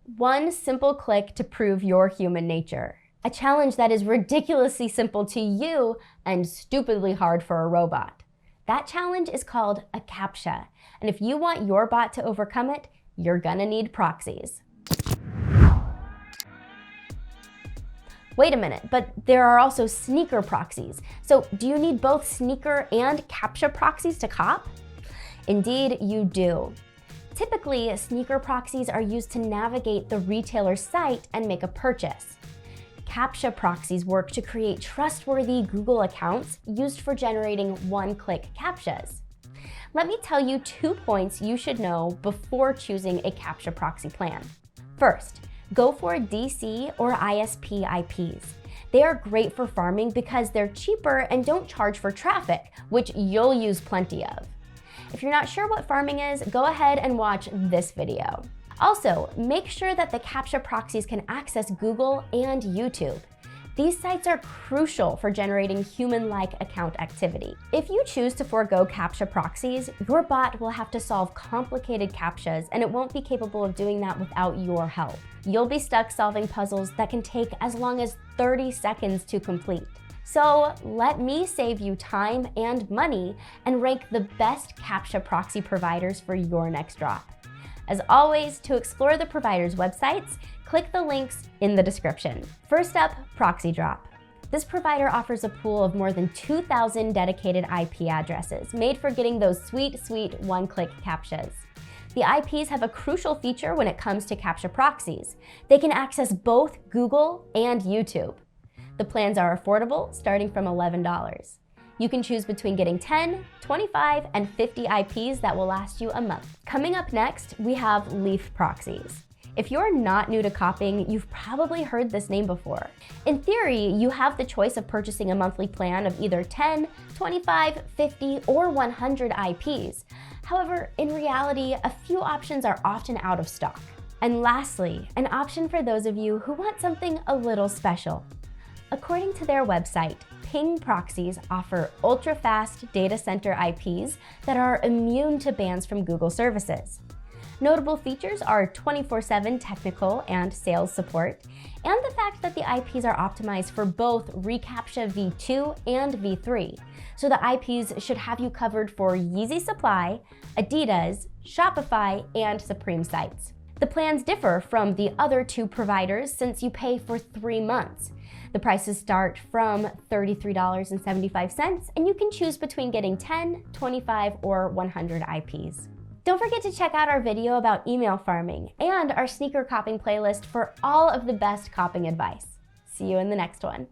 One simple click to prove your human nature. A challenge that is ridiculously simple to you and stupidly hard for a robot. That challenge is called a CAPTCHA, and if you want your bot to overcome it, you're gonna need proxies. Wait a minute, but there are also sneaker proxies. So do you need both sneaker and CAPTCHA proxies to cop? Indeed, you do. Typically, sneaker proxies are used to navigate the retailer's site and make a purchase. CAPTCHA proxies work to create trustworthy Google accounts used for generating one-click CAPTCHAs. Let me tell you 2 points you should know before choosing a CAPTCHA proxy plan. First, go for DC or ISP IPs. They are great for farming because they're cheaper and don't charge for traffic, which you'll use plenty of. If you're not sure what farming is, go ahead and watch this video. Also, make sure that the CAPTCHA proxies can access Google and YouTube. These sites are crucial for generating human-like account activity. If you choose to forego CAPTCHA proxies, your bot will have to solve complicated CAPTCHAs, and it won't be capable of doing that without your help. You'll be stuck solving puzzles that can take as long as 30 seconds to complete. So let me save you time and money and rank the best CAPTCHA proxy providers for your next drop. As always, to explore the providers' websites, click the links in the description. First up, ProxyDrop. This provider offers a pool of more than 2,000 dedicated IP addresses made for getting those sweet one-click CAPTCHAs. The IPs have a crucial feature when it comes to CAPTCHA proxies. They can access both Google and YouTube. The plans are affordable, starting from $11. You can choose between getting 10, 25, and 50 IPs that will last you a month. Coming up next, we have Leaf Proxies. If you're not new to copying, you've probably heard this name before. In theory, you have the choice of purchasing a monthly plan of either 10, 25, 50, or 100 IPs. However, in reality, a few options are often out of stock. And lastly, an option for those of you who want something a little special. According to their website, Ping Proxies offer ultra-fast data center IPs that are immune to bans from Google services. Notable features are 24/7 technical and sales support, and the fact that the IPs are optimized for both reCAPTCHA v2 and v3, so the IPs should have you covered for Yeezy Supply, Adidas, Shopify, and Supreme sites. The plans differ from the other two providers since you pay for 3 months. The prices start from $33.75, and you can choose between getting 10, 25, or 100 IPs. Don't forget to check out our video about email farming and our sneaker copying playlist for all of the best copying advice. See you in the next one.